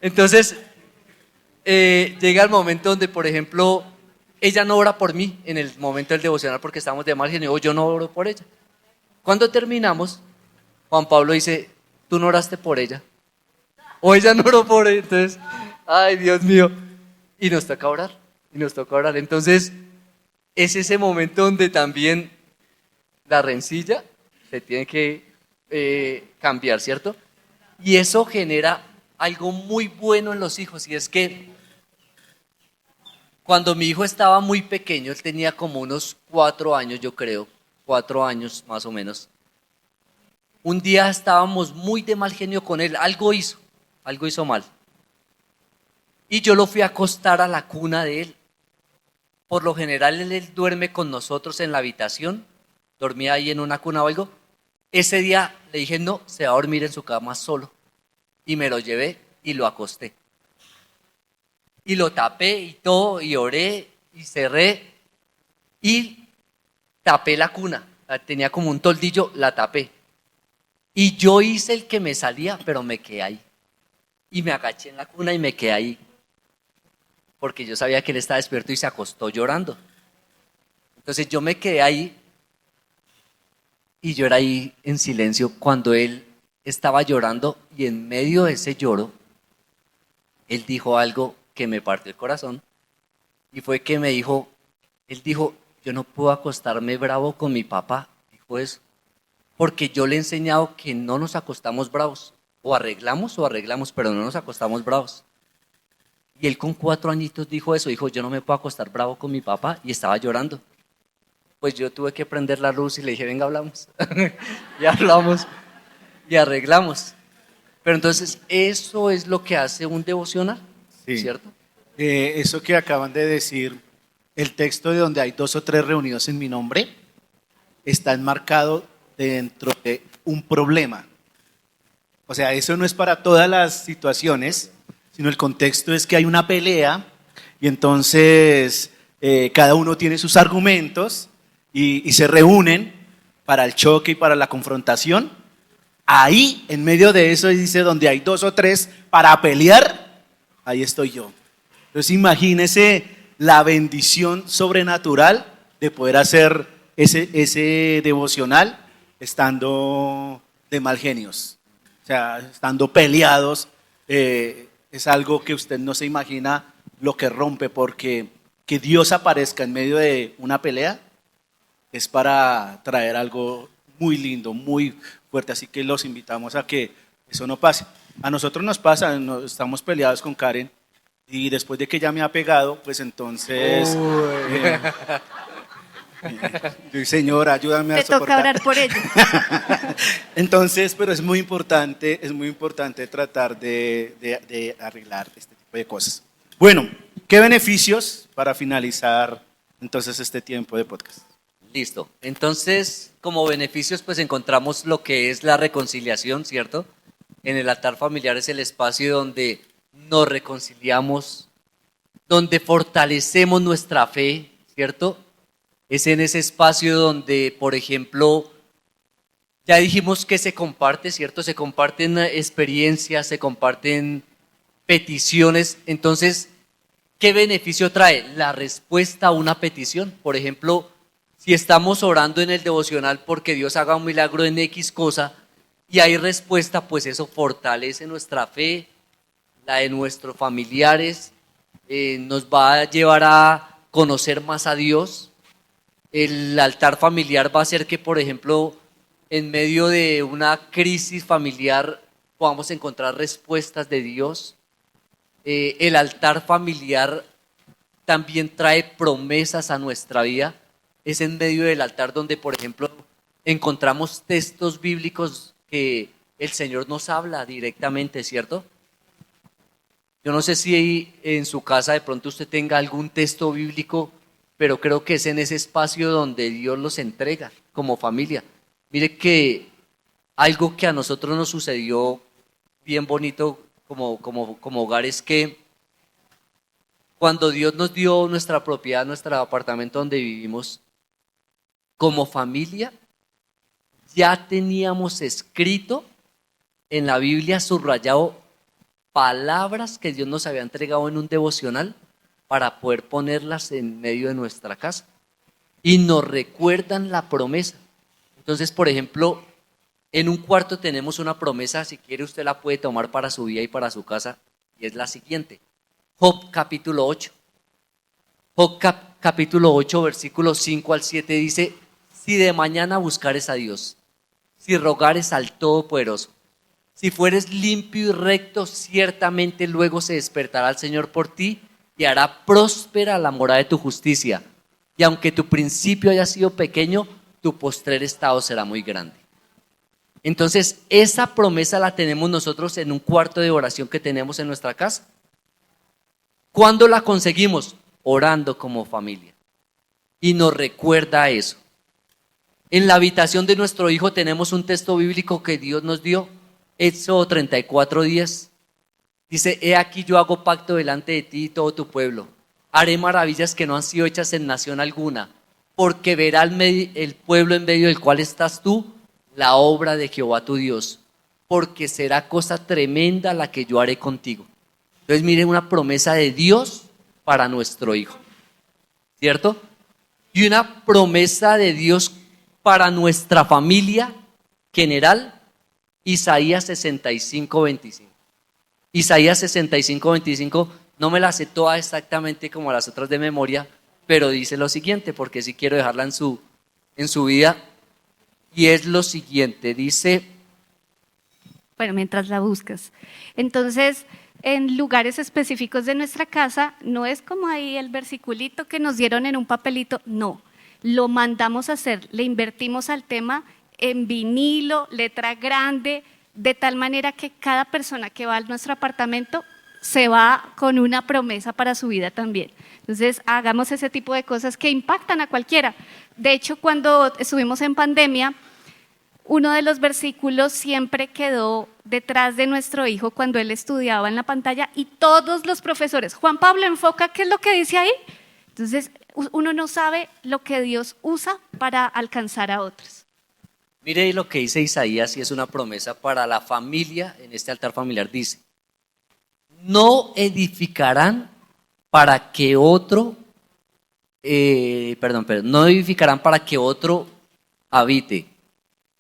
Entonces, llega el momento donde, por ejemplo, ella no ora por mí en el momento del devocional porque estamos de mal genio, o yo no oro por ella. Cuando terminamos, Juan Pablo dice, tú no oraste por ella, o ella no oró por ella. Entonces, ay, Dios mío, y nos toca orar. Entonces, es ese momento donde también la rencilla se tiene que cambiar, ¿cierto? Y eso genera algo muy bueno en los hijos, y es que cuando mi hijo estaba muy pequeño, él tenía como unos 4 años, yo creo, 4 años más o menos. Un día estábamos muy de mal genio con él, algo hizo mal. Y yo lo fui a acostar a la cuna de él. Por lo general él duerme con nosotros en la habitación, dormía ahí en una cuna o algo. Ese día le dije, no, se va a dormir en su cama solo. Y me lo llevé y lo acosté. Y lo tapé y todo, y oré y cerré. Y tapé la cuna, tenía como un toldillo, la tapé. Y yo hice el que me salía, pero me quedé ahí. Y me agaché en la cuna y me quedé ahí. Porque yo sabía que él estaba despierto y se acostó llorando. Entonces yo me quedé ahí y yo era ahí en silencio cuando él estaba llorando, y en medio de ese lloro, él dijo algo que me partió el corazón, y fue que me dijo, él dijo, yo no puedo acostarme bravo con mi papá, dijo eso, porque yo le he enseñado que no nos acostamos bravos, o arreglamos, pero no nos acostamos bravos. Y él con 4 añitos dijo eso, dijo, yo no me puedo acostar bravo con mi papá, y estaba llorando. Pues yo tuve que prender la luz y le dije, venga, hablamos. Y hablamos y arreglamos. Pero entonces, eso es lo que hace un devocional, Sí. ¿cierto? Eso que acaban de decir, el texto de donde hay 2 o 3 reunidos en mi nombre, está enmarcado dentro de un problema. O sea, eso no es para todas las situaciones, sino el contexto es que hay una pelea y entonces cada uno tiene sus argumentos y se reúnen para el choque y para la confrontación. Ahí, en medio de eso, dice, donde hay 2 o 3 para pelear, ahí estoy yo. Entonces imagínese la bendición sobrenatural de poder hacer ese devocional estando de mal genios. O sea, estando peleados, es algo que usted no se imagina lo que rompe, porque que Dios aparezca en medio de una pelea es para traer algo muy lindo, muy fuerte. Así que los invitamos a que eso no pase. A nosotros nos pasa, estamos peleados con Karen, y después de que ella me ha pegado, pues entonces, Señor, ayúdame a Te toca soportar. orar por ello. Entonces, pero es muy importante tratar de arreglar este tipo de cosas. Bueno, ¿qué beneficios para finalizar entonces este tiempo de podcast? Listo. Entonces, como beneficios, pues encontramos lo que es la reconciliación, ¿cierto? En el altar familiar es el espacio donde nos reconciliamos, donde fortalecemos nuestra fe, ¿cierto? Es en ese espacio donde, por ejemplo, ya dijimos que se comparte, ¿cierto? Se comparten experiencias, se comparten peticiones. Entonces, ¿qué beneficio trae? La respuesta a una petición. Por ejemplo, si estamos orando en el devocional porque Dios haga un milagro en X cosa y hay respuesta, pues eso fortalece nuestra fe, la de nuestros familiares, nos va a llevar a conocer más a Dios. El altar familiar va a hacer que, por ejemplo, en medio de una crisis familiar podamos encontrar respuestas de Dios. El altar familiar también trae promesas a nuestra vida. Es en medio del altar donde, por ejemplo, encontramos textos bíblicos que el Señor nos habla directamente, ¿cierto? Yo no sé si en su casa de pronto usted tenga algún texto bíblico, pero creo que es en ese espacio donde Dios los entrega como familia. Mire que algo que a nosotros nos sucedió bien bonito como hogar es que cuando Dios nos dio nuestra propiedad, nuestro apartamento donde vivimos, como familia, ya teníamos escrito en la Biblia, subrayado, palabras que Dios nos había entregado en un devocional para poder ponerlas en medio de nuestra casa. Y nos recuerdan la promesa. Entonces, por ejemplo, en un cuarto tenemos una promesa, si quiere usted la puede tomar para su vida y para su casa, y es la siguiente. Job capítulo 8. Job capítulo 8, versículos 5 al 7 dice, si de mañana buscares a Dios, si rogares al Todopoderoso, si fueres limpio y recto, ciertamente luego se despertará el Señor por ti y hará próspera la morada de tu justicia. Y aunque tu principio haya sido pequeño, tu postrer estado será muy grande. Entonces, esa promesa la tenemos nosotros en un cuarto de oración que tenemos en nuestra casa. ¿Cuándo la conseguimos? Orando como familia. Y nos recuerda eso. En la habitación de nuestro hijo tenemos un texto bíblico que Dios nos dio, Éxodo 34:10. Dice, he aquí yo hago pacto delante de ti y todo tu pueblo. Haré maravillas que no han sido hechas en nación alguna. porque verá el pueblo en medio del cual estás tú, la obra de Jehová tu Dios, porque será cosa tremenda la que yo haré contigo. Entonces miren, una promesa de Dios para nuestro hijo, ¿cierto? Y una promesa de Dios para nuestra familia general, Isaías 65, 25. Isaías 65, 25, no me la sé toda exactamente como las otras de memoria, pero dice lo siguiente, porque sí quiero dejarla en su vida, y es lo siguiente, dice... Bueno, mientras la buscas. Entonces, en lugares específicos de nuestra casa, no es como ahí el versiculito que nos dieron en un papelito, no. Lo mandamos a hacer, le invertimos al tema en vinilo, letra grande, de tal manera que cada persona que va a nuestro apartamento se va con una promesa para su vida también. Entonces, hagamos ese tipo de cosas que impactan a cualquiera. De hecho, cuando estuvimos en pandemia, uno de los versículos siempre quedó detrás de nuestro hijo cuando él estudiaba en la pantalla y todos los profesores, Juan Pablo, enfoca, ¿qué es lo que dice ahí? Entonces, uno no sabe lo que Dios usa para alcanzar a otros. Mire lo que dice Isaías y es una promesa para la familia en este altar familiar. Dice, no edificarán para que otro, no edificarán para que otro habite,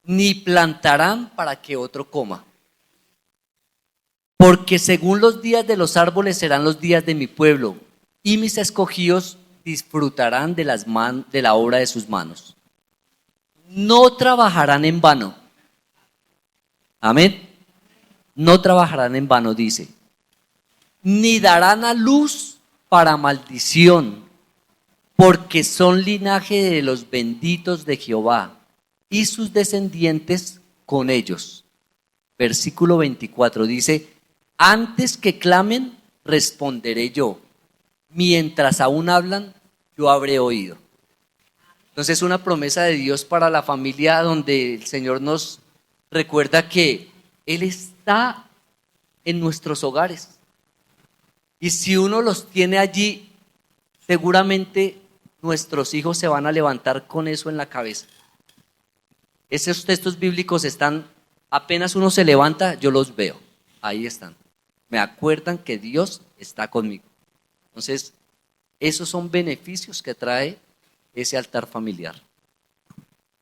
ni plantarán para que otro coma. Porque según los días de los árboles serán los días de mi pueblo, y mis escogidos disfrutarán de la obra de sus manos. No trabajarán en vano. Amén. No trabajarán en vano, dice. Ni darán a luz para maldición, porque son linaje de los benditos de Jehová, y sus descendientes con ellos. Versículo 24 dice, antes que clamen, responderé yo. Mientras aún hablan, yo habré oído. Entonces, una promesa de Dios para la familia donde el Señor nos recuerda que Él está en nuestros hogares. Y si uno los tiene allí, seguramente nuestros hijos se van a levantar con eso en la cabeza. Esos textos bíblicos están, apenas uno se levanta, yo los veo. Ahí están. Me acuerdan que Dios está conmigo. Entonces, esos son beneficios que trae ese altar familiar.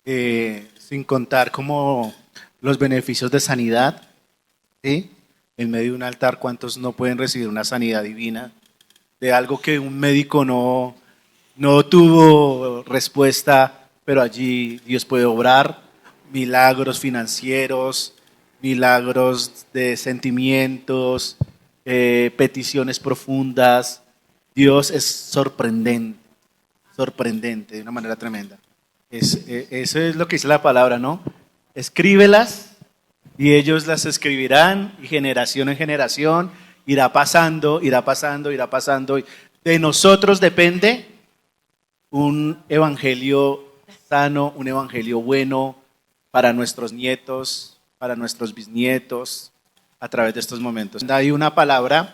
Sin contar como los beneficios de sanidad, ¿sí? En medio de un altar, ¿cuántos no pueden recibir una sanidad divina? De algo que un médico no tuvo respuesta, pero allí Dios puede obrar. Milagros financieros, milagros de sentimientos, peticiones profundas. Dios es sorprendente de una manera tremenda. Eso es lo que dice la palabra, ¿no? Escríbelas y ellos las escribirán y generación en generación irá pasando. De nosotros depende un evangelio sano, un evangelio bueno para nuestros nietos, para nuestros bisnietos, a través de estos momentos. Hay una palabra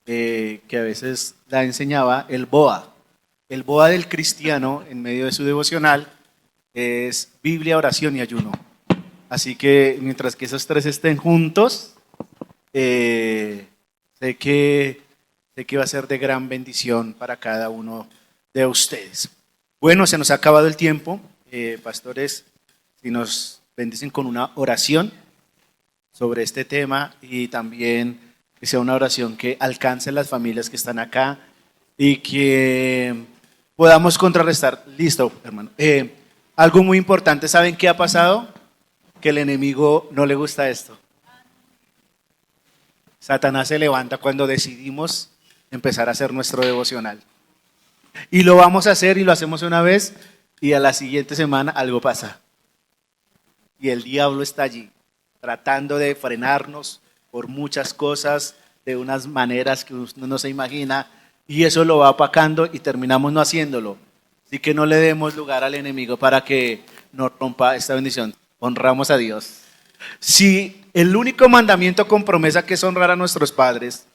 que a veces la enseñaba, el BOA. El BOA del cristiano, en medio de su devocional, es Biblia, oración y ayuno. Así que mientras que esos tres estén juntos, sé que va a ser de gran bendición para cada uno de ustedes. Bueno, se nos ha acabado el tiempo. Pastores, si nos bendicen con una oración sobre este tema y también que sea una oración que alcance las familias que están acá y que podamos contrarrestar. Listo, hermano. Algo muy importante, ¿saben qué ha pasado? Que el enemigo no le gusta esto. Satanás se levanta cuando decidimos empezar a hacer nuestro devocional. Y lo vamos a hacer y lo hacemos una vez y a la siguiente semana algo pasa. Y el diablo está allí, tratando de frenarnos por muchas cosas, de unas maneras que uno no se imagina, y eso lo va apacando y terminamos no haciéndolo. Así que no le demos lugar al enemigo para que nos rompa esta bendición. Honramos a Dios. Si el único mandamiento con promesa, que es honrar a nuestros padres,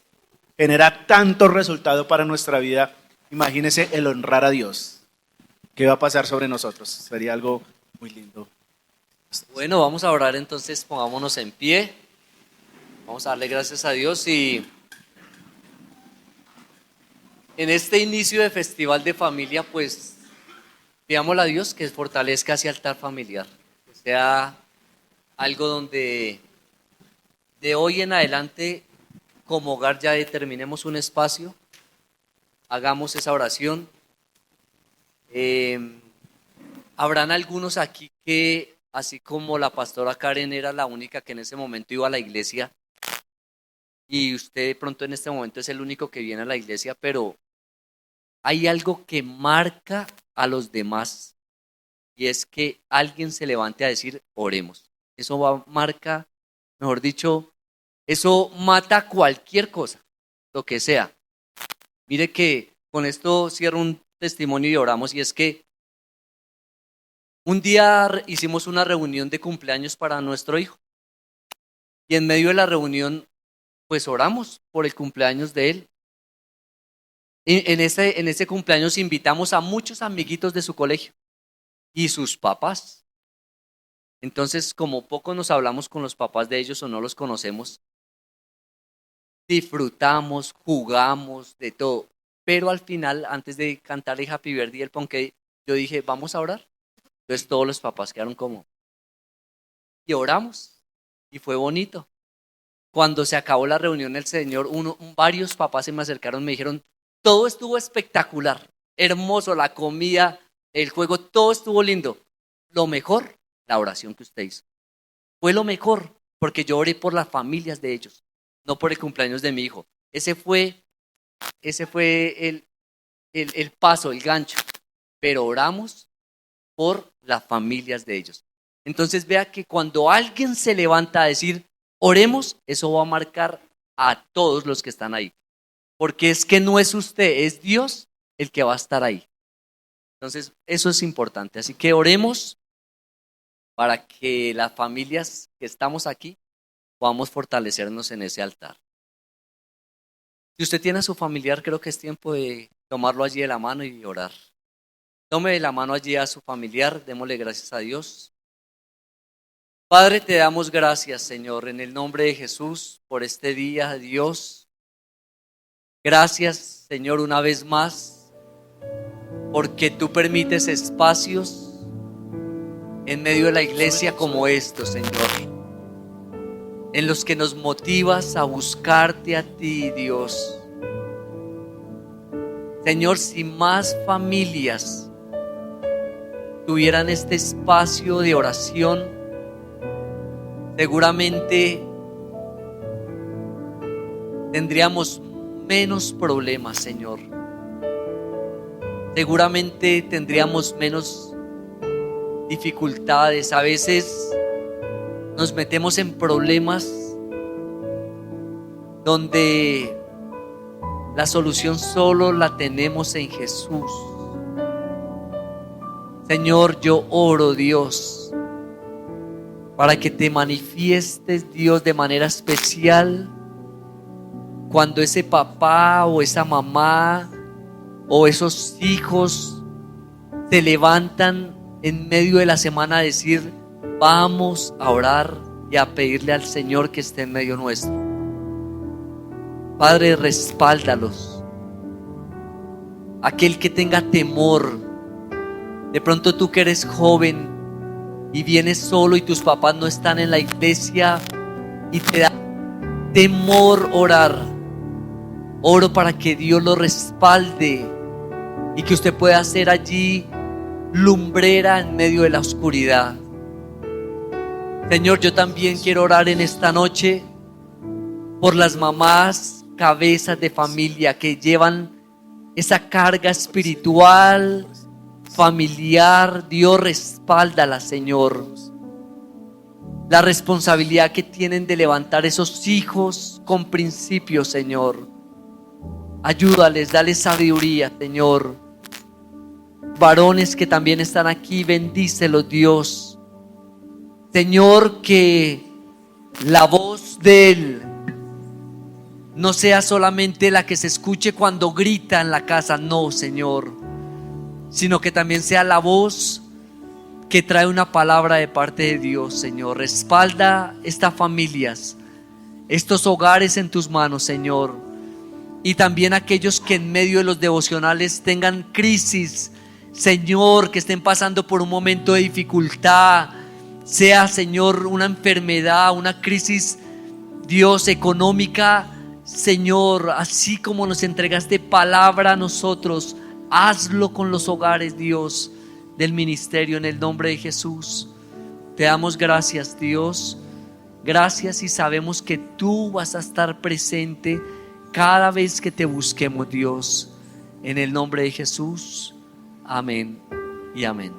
genera tanto resultado para nuestra vida, imagínese el honrar a Dios. qué va a pasar sobre nosotros. Sería algo muy lindo. Bueno, vamos a orar entonces, pongámonos en pie. Vamos a darle gracias a Dios y en este inicio de Festival de Familia, pues pidámosle a Dios que fortalezca ese altar familiar, que sea algo donde de hoy en adelante como hogar ya determinemos un espacio, hagamos esa oración. Habrán algunos aquí que, así como la pastora Karen era la única que en ese momento iba a la iglesia, y usted de pronto en este momento es el único que viene a la iglesia, pero hay algo que marca a los demás, y es que alguien se levante a decir, oremos. Eso marca, mejor dicho, eso mata cualquier cosa, lo que sea. Mire que con esto cierro un testimonio y oramos, y es que un día hicimos una reunión de cumpleaños para nuestro hijo, y en medio de la reunión pues oramos por el cumpleaños de él. En ese cumpleaños invitamos a muchos amiguitos de su colegio y sus papás. Entonces, como poco nos hablamos con los papás de ellos o no los conocemos, disfrutamos, jugamos, de todo. Pero al final, antes de cantar el Happy Birthday y el ponqué, yo dije, vamos a orar. Entonces todos los papás quedaron como, y oramos, y fue bonito. Cuando se acabó la reunión, el Señor, varios papás se me acercaron y me dijeron, todo estuvo espectacular, hermoso, la comida, el juego, todo estuvo lindo. Lo mejor, la oración que usted hizo. Fue lo mejor, porque yo oré por las familias de ellos, no por el cumpleaños de mi hijo. Ese fue el paso, el gancho. Pero oramos por las familias de ellos. Entonces vea que cuando alguien se levanta a decir, oremos, eso va a marcar a todos los que están ahí. Porque es que no es usted, es Dios el que va a estar ahí. Entonces, eso es importante. Así que oremos para que las familias que estamos aquí podamos fortalecernos en ese altar. Si usted tiene a su familiar, creo que es tiempo de tomarlo allí de la mano y orar. Tome de la mano allí a su familiar, démosle gracias a Dios. Padre, te damos gracias, Señor, en el nombre de Jesús, por este día, Dios. Gracias, Señor, una vez más, porque tú permites espacios en medio de la iglesia como estos, Señor, en los que nos motivas a buscarte a ti, Dios. Señor, si más familias tuvieran este espacio de oración, seguramente tendríamos menos problemas, Señor. Seguramente tendríamos menos dificultades. A veces nos metemos en problemas donde la solución solo la tenemos en Jesús. Señor, yo oro, Dios, para que te manifiestes, Dios, de manera especial cuando ese papá o esa mamá o esos hijos se levantan en medio de la semana a decir, vamos a orar y a pedirle al Señor que esté en medio nuestro. Padre, respáldalos. Aquel que tenga temor, de pronto tú que eres joven y vienes solo y tus papás no están en la iglesia y te da temor orar, oro para que Dios lo respalde y que usted pueda ser allí lumbrera en medio de la oscuridad. Señor, yo también quiero orar en esta noche por las mamás, cabezas de familia que llevan esa carga espiritual, familiar. Dios, respáldala, Señor. La responsabilidad que tienen de levantar esos hijos con principios, Señor. Ayúdales, dale sabiduría, Señor. Varones que también están aquí, bendícelos, Dios. Señor, que la voz de Él no sea solamente la que se escuche cuando grita en la casa, no, Señor, sino que también sea la voz que trae una palabra de parte de Dios, Señor. Respalda estas familias, estos hogares en tus manos, Señor. Y también aquellos que en medio de los devocionales tengan crisis, Señor, que estén pasando por un momento de dificultad, sea, Señor, una enfermedad, una crisis, Dios, económica, Señor, así como nos entregaste palabra a nosotros, hazlo con los hogares, Dios, del ministerio, en el nombre de Jesús. Te damos gracias, Dios. Gracias, y sabemos que tú vas a estar presente cada vez que te busquemos, Dios. En el nombre de Jesús. Amén y amén.